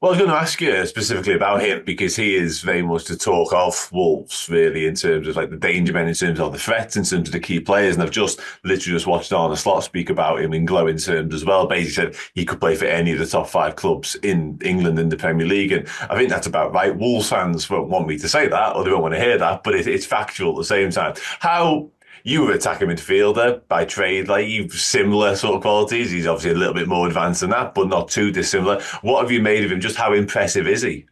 Well, I was going to ask you specifically about him because he is very much the talk of Wolves, really, in terms of like the danger men, in terms of the threats, in terms of the key players. And I've just literally just watched Arne Slot speak about him in glowing terms as well. Basically said he could play for any of the top five clubs in England in the Premier League. And I think that's about right. Wolves fans won't want me to say that, or they won't want to hear that, but it's factual at the same time. How you were attacking midfielder by trade, like you've similar sort of qualities. He's obviously a little bit more advanced than that, but not too dissimilar. What have you made of him? Just how impressive is he?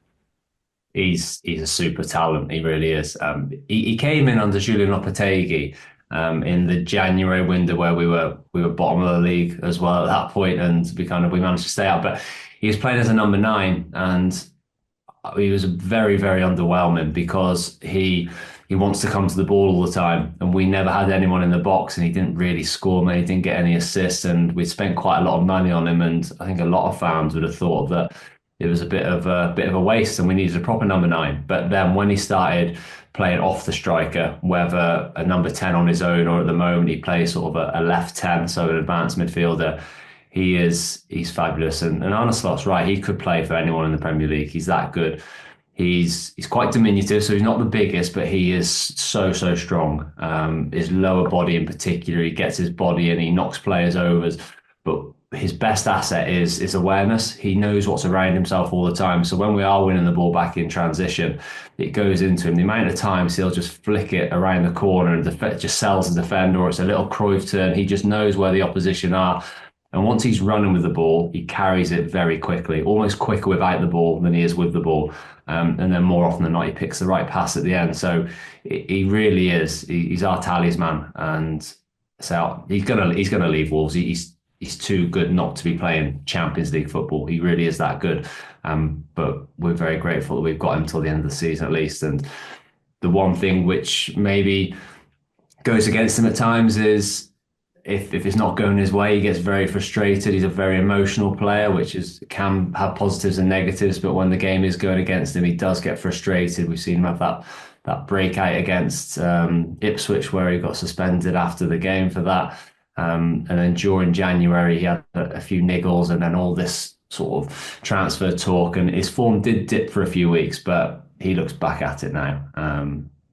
He's a super talent. He really is. He came in under Julian Lopetegui in the January window where we were bottom of the league as well at that point, and we managed to stay out. But he was playing as a number nine, and he was very underwhelming because he wants to come to the ball all the time, and we never had anyone in the box, and he didn't really score many, didn't get any assists, and we spent quite a lot of money on him, and I think a lot of fans would have thought that it was a bit of a waste, and we needed a proper number nine. But then when he started playing off the striker, whether a number 10 on his own or at the moment he plays sort of a left 10, so an advanced midfielder, he's fabulous. And Arne Slot's right, he could play for anyone in the Premier League. He's that good. He's quite diminutive, so he's not the biggest, but he is so strong. His lower body in particular, he gets his body and he knocks players over. But his best asset is awareness. He knows what's around himself all the time. So when we are winning the ball back in transition, it goes into him. The amount of times he'll just flick it around the corner and just sells the defender, or it's a little Cruyff turn. He just knows where the opposition are. And once he's running with the ball, he carries it very quickly, almost quicker without the ball than he is with the ball. And then more often than not, he picks the right pass at the end. So he really is. He's our talisman, and so he's gonna leave Wolves. He's too good not to be playing Champions League football. He really is that good. But we're very grateful that we've got him till the end of the season at least. And the one thing which maybe goes against him at times is if it's not going his way, he gets very frustrated. He's a very emotional player, which can have positives and negatives. But when the game is going against him, he does get frustrated. We've seen him have that breakout against Ipswich where he got suspended after the game for that. And then during January, he had a few niggles, and then all this sort of transfer talk, and his form did dip for a few weeks, but he looks back at it now.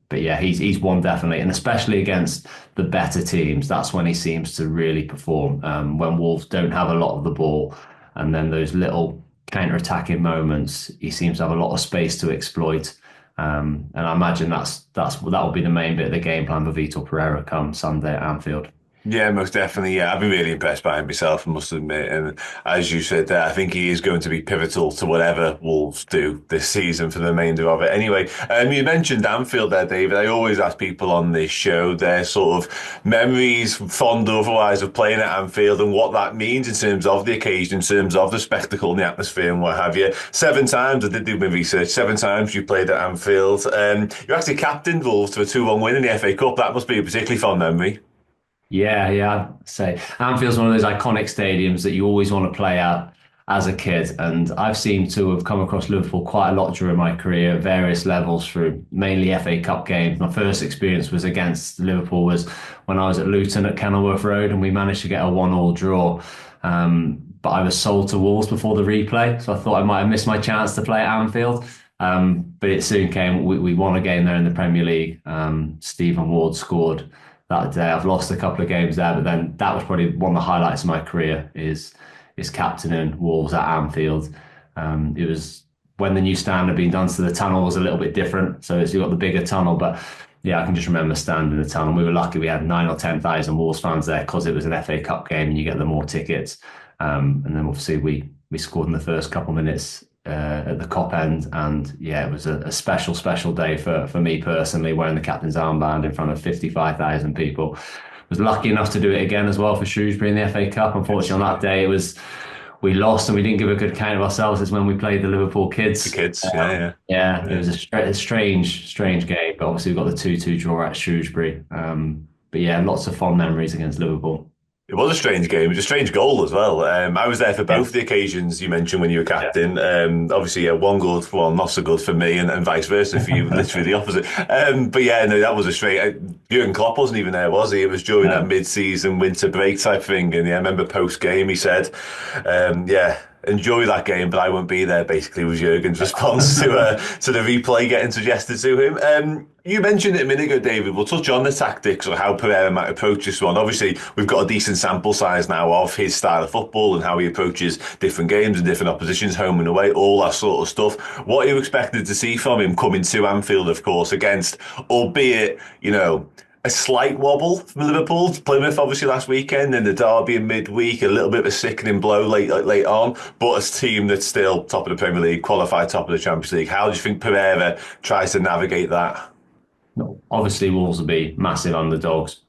But yeah, he's one definitely, and especially against the better teams, that's when he seems to really perform. When Wolves don't have a lot of the ball, and then those little counter-attacking moments, he seems to have a lot of space to exploit. And I imagine that will be the main bit of the game plan for Vitor Pereira come Sunday at Anfield. Yeah, most definitely. Yeah, I've been really impressed by him myself, I must admit. And as you said there, I think he is going to be pivotal to whatever Wolves do this season for the remainder of it. Anyway, you mentioned Anfield there, David. I always ask people on this show their sort of memories, fond or otherwise, of playing at Anfield and what that means in terms of the occasion, in terms of the spectacle and the atmosphere and what have you. 7 times, I did do my research, 7 times you played at Anfield. You actually captained Wolves to a 2-1 win in the FA Cup. That must be a particularly fond memory. Yeah, I'd say Anfield's one of those iconic stadiums that you always want to play at as a kid. And I've seemed to have come across Liverpool quite a lot during my career at various levels through mainly FA Cup games. My first experience was against Liverpool was when I was at Luton at Kenilworth Road, and we managed to get a 1-1 draw. But I was sold to Wolves before the replay, so I thought I might have missed my chance to play at Anfield. But it soon came. We won a game there in the Premier League. Stephen Ward scored that day. I've lost a couple of games there, but then that was probably one of the highlights of my career is captaining Wolves at Anfield. It was when the new stand had been done, so the tunnel was a little bit different. So you got the bigger tunnel, but yeah, I can just remember standing in the tunnel. We were lucky; we had 9 or 10 thousand Wolves fans there because it was an FA Cup game, and you get the more tickets. And then obviously we scored in the first couple of minutes at the Cop end, and yeah, it was a special day for me personally, wearing the captain's armband in front of 55,000 people. Was lucky enough to do it again as well for Shrewsbury in the FA Cup. Unfortunately, on that day we lost and we didn't give a good account of ourselves. It's when we played the Liverpool kids. The kids, yeah. It was a strange game, but obviously we got the 2-2 draw at Shrewsbury. But yeah, lots of fond memories against Liverpool. It was a strange game. It was a strange goal as well. I was there for both the occasions you mentioned when you were captain. Obviously, yeah, one good, one not so good for me, and vice versa for you, literally the opposite. But yeah, no, that was a straight. Jurgen Klopp wasn't even there, was he? It was during that mid-season winter break type thing. And yeah, I remember post-game he said, yeah, enjoy that game, but I won't be there. Basically, was Jurgen's response to the replay getting suggested to him. You mentioned it a minute ago, David. We'll touch on the tactics or how Pereira might approach this one. Obviously, we've got a decent sample size now of his style of football and how he approaches different games and different oppositions, home and away, all that sort of stuff. What are you expected to see from him coming to Anfield, of course, against, albeit, a slight wobble from Liverpool, Plymouth obviously last weekend, and the derby in midweek, a little bit of a sickening blow late on, but a team that's still top of the Premier League, qualified top of the Champions League. How do you think Pereira tries to navigate that? No, obviously, Wolves will be massive underdogs.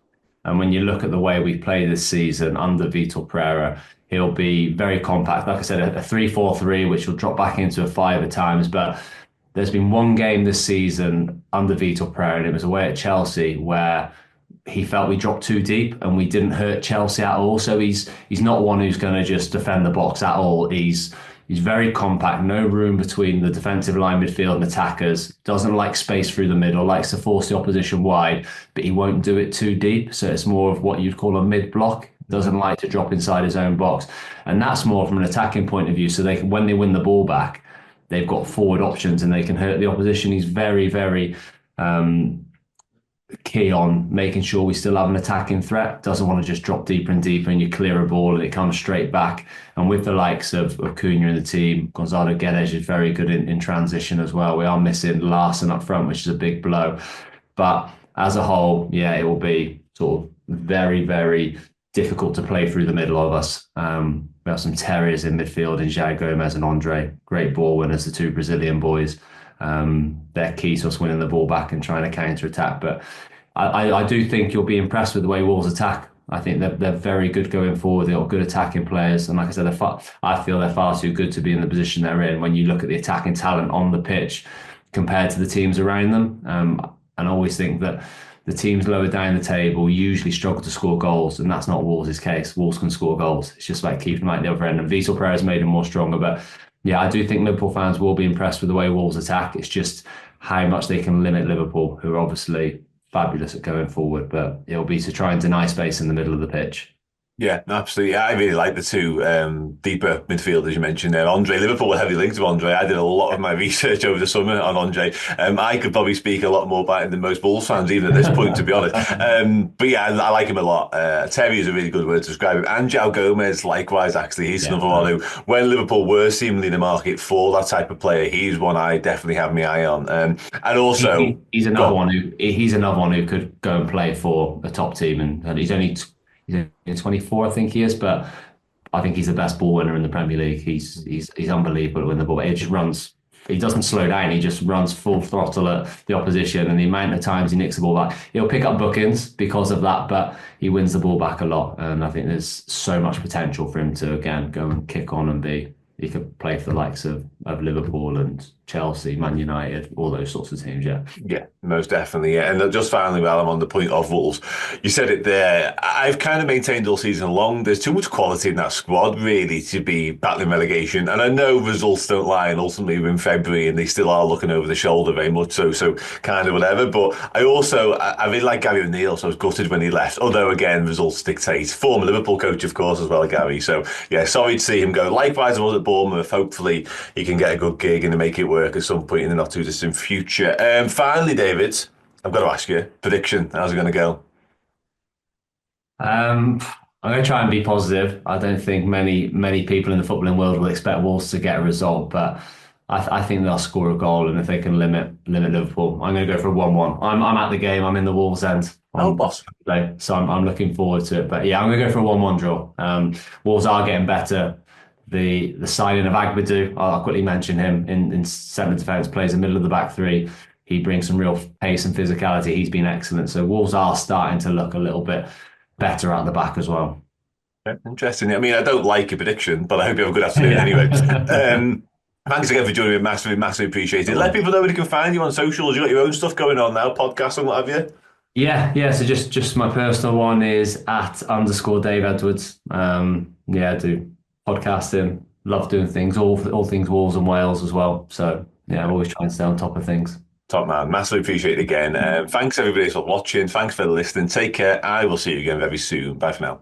And when you look at the way we play this season under Vitor Pereira, he'll be very compact. Like I said, a 3-4-3, which will drop back into a 5 at times. But there's been one game this season under Vitor Pereira, and it was away at Chelsea, where he felt we dropped too deep and we didn't hurt Chelsea at all. So he's not one who's going to just defend the box at all. He's very compact, no room between the defensive line, midfield and attackers. Doesn't like space through the middle, likes to force the opposition wide, but he won't do it too deep. So it's more of what you'd call a mid-block. Doesn't like to drop inside his own box. And that's more from an attacking point of view. So they can, when they win the ball back, they've got forward options and they can hurt the opposition. He's very, very key on making sure we still have an attacking threat. Doesn't want to just drop deeper and deeper and you clear a ball and it comes straight back. And with the likes of Cunha in the team, Gonzalo Guedes is very good in transition as well. We are missing Larson up front, which is a big blow. But as a whole, yeah, it will be sort of very, very difficult to play through the middle of us. We have some terriers in midfield in João Gomez and Andre. Great ball winners, the two Brazilian boys. They're key to us winning the ball back and trying to counter-attack. But I do think you'll be impressed with the way Wolves attack. I think they're very good going forward. They've got good attacking players. And like I said, I feel they're far too good to be in the position they're in when you look at the attacking talent on the pitch compared to the teams around them. And I always think that the teams lower down the table usually struggle to score goals, and that's not Wolves' case. Wolves can score goals. It's just like keeping them at the other end. And Vitor Pereira's made them more stronger. But yeah, I do think Liverpool fans will be impressed with the way Wolves attack. It's just how much they can limit Liverpool, who are obviously fabulous at going forward. But it'll be to try and deny space in the middle of the pitch. Yeah, absolutely. I really like the two deeper midfielders you mentioned there. Andre, Liverpool were heavily linked to Andre. I did a lot of my research over the summer on Andre. I could probably speak a lot more about him than most Bulls fans, even at this point, to be honest. But yeah, I like him a lot. Terry is a really good word to describe him. And João Gomez, likewise, actually. He's another one who, when Liverpool were seemingly in the market for that type of player, he's one I definitely have my eye on. And also... He's another one who could go and play for a top team. And he's only 24, I think he is, but I think he's the best ball winner in the Premier League. He's unbelievable when the ball. It just runs. He doesn't slow down. He just runs full throttle at the opposition, and the amount of times he nicks the ball back, he'll pick up bookings because of that, but he wins the ball back a lot. And I think there's so much potential for him to again go and kick on and be. He could play for the likes of Liverpool and Chelsea, Man United, all those sorts of teams, yeah. Yeah, most definitely, yeah. And just finally, while I'm on the point of Wolves, you said it there. I've kind of maintained all season long, there's too much quality in that squad, really, to be battling relegation. And I know results don't lie, and ultimately we're in February, and they still are looking over the shoulder very much so kind of whatever. But I really like Gary O'Neill, so I was gutted when he left. Although, again, results dictate. Former Liverpool coach, of course, as well, Gary. So, yeah, sorry to see him go. Likewise, I was at Bournemouth. Hopefully he can get a good gig and make it work at some point in the not too distant future. Finally, David, I've got to ask you, prediction, how's it going to go? I'm going to try and be positive. I don't think many people in the footballing world will expect Wolves to get a result, but I think they'll score a goal, and if they can limit Liverpool, I'm going to go for a 1-1. I'm at the game. I'm in the Wolves end. Boss. So I'm looking forward to it. But yeah, I'm going to go for a 1-1 draw. Wolves are getting better. The signing of Agbadou, I'll quickly mention him in centre defence, plays in the middle of the back three. He brings some real pace and physicality. He's been excellent. So Wolves are starting to look a little bit better at the back as well. Interesting. I mean, I don't like your prediction, but I hope you have a good afternoon anyway. Thanks again for joining me. Massively appreciated. Let people know where they can find you on socials. You got your own stuff going on now, podcasts and what have you. Yeah. So just my personal one is @_Dave Edwards. I do podcasting, love doing things, all things Wolves and Wales as well. So yeah, I'm always trying to stay on top of things. Top man, massively appreciate it again. Thanks everybody for watching. Thanks for listening. Take care. I will see you again very soon. Bye for now.